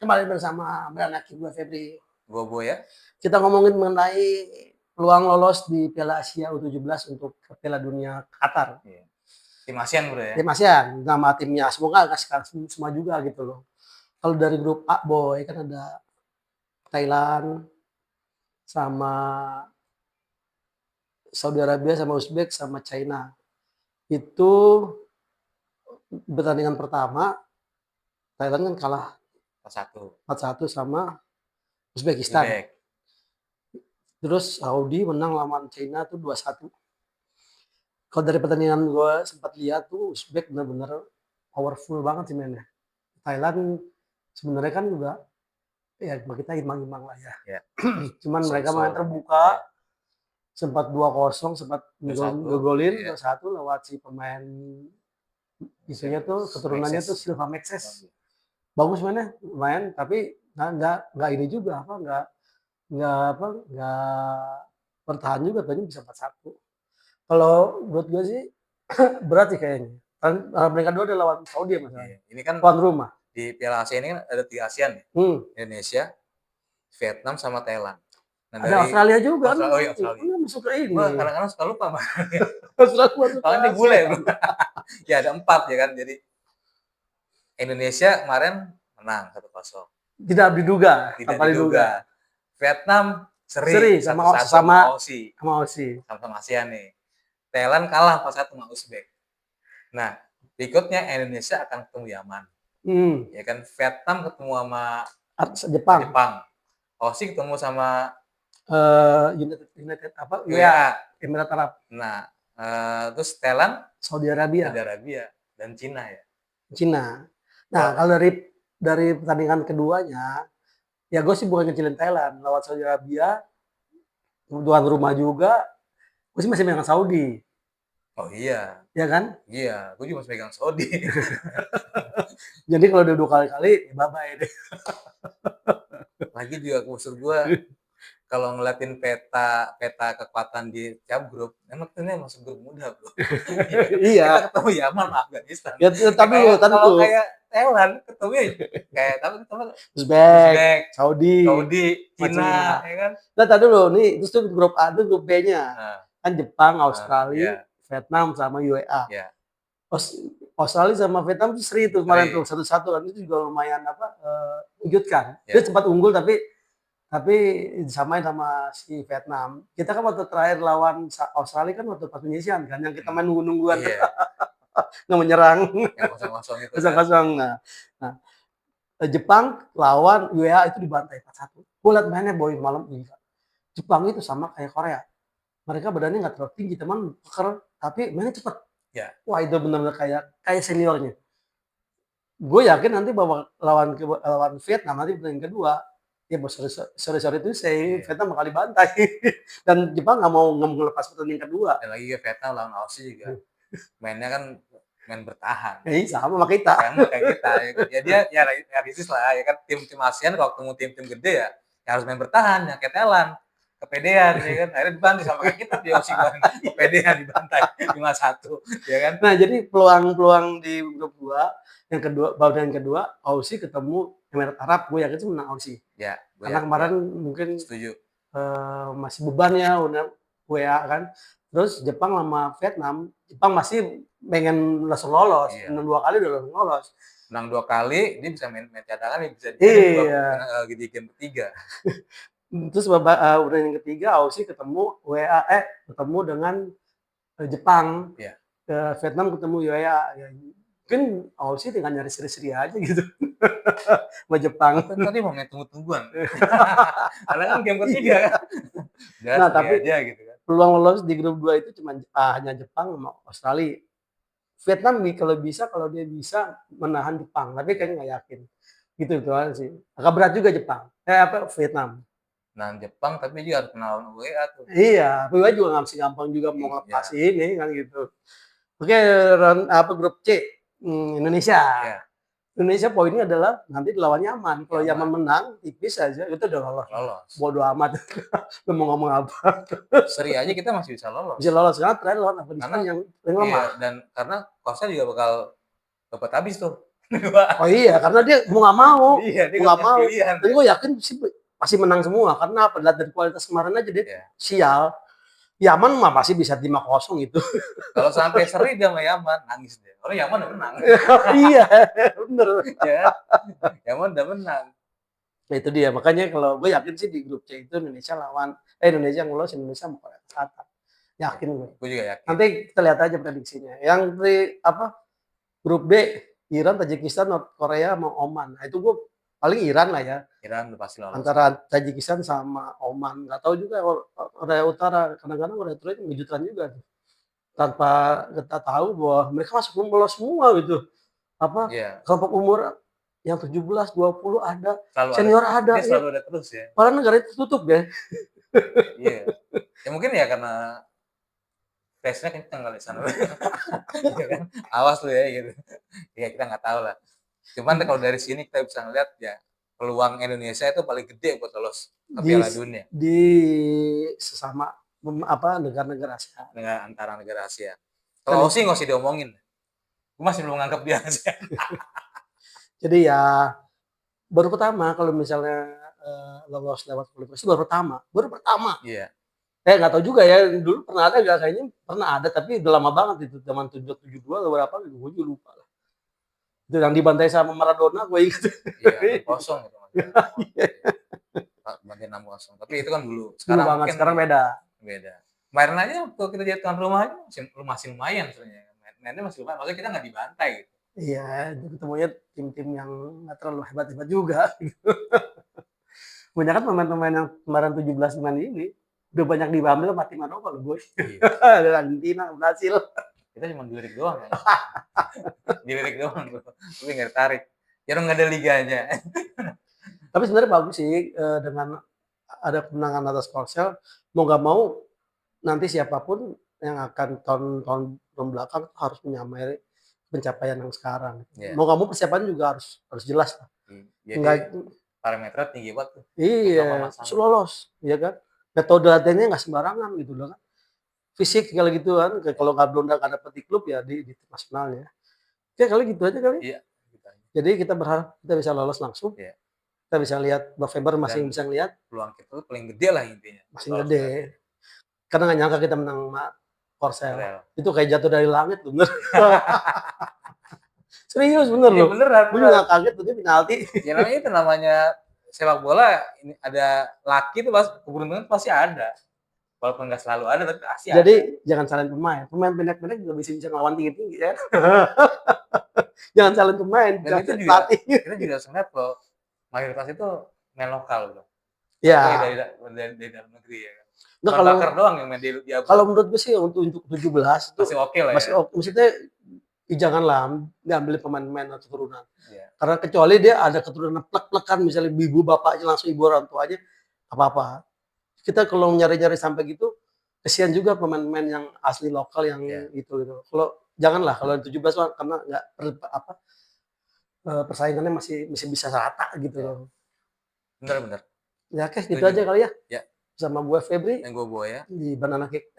Kembali bersama beranak gue Febri. Bobo ya? Kita ngomongin mengenai peluang lolos di Piala Asia U17 untuk ke Piala Dunia Qatar. Iya. Tim ASEAN bro ya? Tim ASEAN, nama timnya semoga kasih semua juga gitu loh. Kalau dari grup A boy kan ada Thailand sama Saudi Arabia sama Uzbek sama China. Itu pertandingan pertama Thailand kan kalah 4-1. 4-1 sama Uzbekistan. Uzbek. Terus Saudi menang lawan China tuh 2-1. Kalau dari pertandingan gue sempat lihat tuh Uzbek benar-benar powerful banget sih mainnya. Thailand sebenarnya kan juga ya kita imbang-imbang lah ya. Ya. Cuman mereka main terbuka, sempat 2-0, sempat 2-1, ngegolin iya. 2-1 lewat si pemain isunya tuh keturunannya tuh Silva Mexes. Bagus mainnya, lumayan, tapi nggak ini juga nggak bertahan juga, tadi bisa 4-1. Kalau buat gue sih berat sih kayaknya. Peringkat 2 adalah lawan Saudi ya Mas. Iya. Ini kan Tuan rumah. di Piala Asia ini kan ada 3 ASEAN ya. Indonesia, Vietnam sama Thailand. Nah, ada Australia juga. Oh iya, Australia. Masuk ke ini. Gua kadang-kadang suka lupa Bang. Australia. Soalnya dia bule bro. Ya ada 4 ya kan. Jadi Indonesia kemarin menang 1-0. Tidak diduga. Vietnam seri sama Aussie. Sama ASEAN nih. Thailand kalah 4-1 sama Uzbek. Nah, berikutnya Indonesia akan ketemu Yaman. Ya kan, Vietnam ketemu sama Jepang. Aussie ketemu sama United apa? UEA, Emirat Arab. Nah, terus Thailand, Saudi Arabia dan Cina ya. Nah, kalau dari pertandingan keduanya, ya gue sih bukan ngecilin Thailand, lawan Saudi Arabia, tuan rumah juga, gue sih masih megang Saudi. Oh iya. Ya kan? Iya, gue juga masih megang Saudi. Jadi kalau udah 2 kali-kali, ya bye-bye deh. Lagi juga maksud gue, kalau ngeliatin peta kekuatan di tiap grup, emang ini masuk grup muda bro. Iya. Kita ketemu Yaman, Afghanistan. Ya, tapi kalau kayak Thailand ketemu kayak Uzbek, Saudi, Cina, ya kan? Nah, tadi dulu nih, terus grup A itu grup B-nya. Kan Jepang, Australia, Vietnam sama UEA. Australia sama Vietnam tuh seri tuh kemarin tuh 1-1 kan, itu juga lumayan mengejutkan. Dia sempat unggul tapi disamain sama si Vietnam. Kita kan waktu terakhir lawan Australia kan waktu pas penyisian kan, yang kita main nunggu-nungguan. Nggak menyerang. Yang 0-0 itu. 0-0. Nah, Jepang lawan UEA itu dibantai 4-1. Gue liat mainnya boy malam ini. Jepang itu sama kayak Korea. Mereka badannya nggak terlalu tinggi, teman peker, tapi mainnya cepet. Ya. Wah itu benar-benar kayak seniornya. Gue yakin nanti bahwa lawan Vietnam nanti pertandingan kedua, ya bos sorry itu Vietnam bakal dibantai. Dan Jepang nggak mau ngelepas pertandingan kedua. Dan lagi Vietnam lawan Aussie juga. Mainnya kan main bertahan. Sama sama kita. Sama kayak kita. Ya dia ya realistis lah ya kan, tim ASEAN kalau ketemu tim gede ya harus main bertahan, ya kayak Thailand. Kepedean ya kan, akhirnya dibantai sama kayak kita di Aussie kemarin, kepedean dibantai 5-1 ya kan. Nah jadi peluang di grup 2 yang kedua, babak yang kedua Aussie ketemu Emirat Arab, gue yakin sih menang Aussie. Ya, karena kemarin mungkin setuju. Masih bebannya udah UEA kan. Terus Jepang sama Vietnam, Jepang masih pengen langsung lolos, menang 2 kali udah langsung lolos. Menang 2 kali, dia bisa main cadangan, bisa di game ketiga. Terus udah yang ketiga Aussie ketemu ketemu dengan Jepang. Vietnam ketemu UEA. Ya, mungkin Aussie tinggal nyari seri-seri aja gitu. Sama Jepang. Tadi mau main tunggu-tungguan. Karena kan game ketiga kan. Nah, tapi aja, gitu kan. Peluang lolos di grup 2 itu cuma hanya Jepang sama Australia. Vietnam kalau dia bisa menahan Jepang, tapi kayaknya nggak yakin. Gitu aja sih. Agak berat juga Jepang. Vietnam. Nah, Jepang tapi juga harus kenal UEA tuh. Iya, UEA juga nggak gampang juga mau ngelepas ini kan gitu. Oke, grup C, Indonesia. Indonesia poinnya adalah nanti lawan Yaman. Kalau Yaman menang tipis aja itu udah lolos. Bodoh amat. Lu mau ngomong apa? Seri aja kita masih bisa lolos. Bisa lolos karena terakhir lawan Afghanistan yang lemah. Dan karena Kosta juga bakal dapat habis tuh. Oh iya, karena dia mau nggak mau, Iya, dia mau nggak mau. pilihan. Tapi gue yakin sih pasti menang semua karena apa? Lihat dari kualitas kemarin aja dia sial. Yaman mah pasti bisa 5-0 itu. Kalau sampai seri dia sama Yaman, nangis deh. Orang Yaman udah menang. Iya, bener. Ya, Yaman udah menang. Nah itu dia, makanya kalau gue yakin sih di grup C itu Indonesia Indonesia yang lolos, Indonesia sama Korea Selatan. Yakin gue. Gue juga yakin. Nanti kita lihat aja prediksinya. Yang di grup B, Iran, Tajikistan, North Korea sama Oman. Nah itu gue paling Iran lah ya. Iran udah pasti lolos. Antara Tajikistan sama Oman. Nggak tahu juga Korea Utara. Kadang-kadang Korea Utara itu mengejutkan juga. Tanpa kita tahu bahwa mereka masuk lolos semua gitu. Kelompok umur yang 17, 20 ada, selalu senior ada. Dia selalu ada terus ya. Padahal negara itu tutup ya. Iya. Ya mungkin ya karena tesnya kenceng kali sana. Ya kan? Awas lu ya gitu. Ya kita nggak tahu lah. Cuman kalau dari sini kita bisa ngeliat ya peluang Indonesia itu paling gede buat lolos ke Piala Dunia. Di sesama negara-negara Asia. Antara negara Asia. Kalau Aussie nggak usah diomongin. Gue masih belum nganggap dia Asia. Jadi ya baru pertama kalau misalnya lolos lewat kualifikasi baru pertama. Iya. Nggak tahu juga ya, dulu pernah ada nggak? Kayaknya pernah ada, tapi udah lama banget itu, zaman 72 atau berapa gitu, gue juga lupa lah. Itu yang dibantai sama Maradona, gue ingat. Iya, 6-0 gitu. Bantai 6-0. Tapi itu kan dulu. Sekarang beda. Kemarin aja waktu kita jadi tuan rumah aja masih lumayan sebenarnya. Mainnya masih lumayan, maksudnya kita nggak dibantai gitu. Iya, ketemunya tim-tim yang nggak terlalu hebat-hebat juga. Banyak kan pemain-pemain yang kemarin 17 main ini udah banyak diambil sama tim Eropa loh, gue. Ada Argentina, Brasil. Kita cuma dilirik doang ya. Dilirik doang, tapi nggak ditarik. Ya nggak ada liganya. Tapi sebenarnya bagus sih dengan ada kemenangan atas Korsel. Mau nggak mau nanti siapapun yang akan tahun-tahun belakang harus menyamai pencapaian yang sekarang. Mau nggak mau persiapan juga harus jelas lah. Jadi parameter tinggi banget tuh. Iya, lolos, ya kan. Metode latihannya nggak sembarangan gitu loh kan. Fisik kalau gitu kan, kalau belum nggak dapet di klub ya di tim nasionalnya. Ya kali gitu aja kali. Iya. Jadi kita berharap kita bisa lolos langsung. Iya. Kita bisa lihat November masih bisa ngelihat. Peluang kita tuh paling gede lah intinya. Masih gede. Karena nggak nyangka kita menang sama Korsel. Itu kayak jatuh dari langit bener. Serius bener loh. Beneran. Gue juga kaget tuh dia penalti. Ya namanya itu namanya sepak bola, ini ada laki tuh keberuntungan pasti ada. Walaupun nggak selalu ada, tapi pasti ada. Jadi jangan salahin pemain. Pemain pendek-pendek juga bisa ngelawan tinggi-tinggi ya. Jangan salahin pemain. Dan itu juga kita juga sengat loh. Mayoritas itu main lokal loh. Ya. Dari dalam negeri ya. Nah, kalau doang yang main di kalau menurut gue sih untuk 17 itu masih oke lah. Masih oke. Maksudnya janganlah ngambil pemain-pemain atau keturunan. Karena kecuali dia ada keturunan plek-plekan, misalnya ibu bapaknya langsung ibu orang tuanya, apa-apa. Kita kalau nyari-nyari sampai gitu, kesian juga pemain-pemain yang asli lokal yang gitu. Kalau janganlah kalau 17 karena nggak persaingannya masih bisa rata gitu loh. Benar. Ya, gitu aja kali ya. Ya. Sama gue Febri. Yang gue Boya. Di Banana Kick.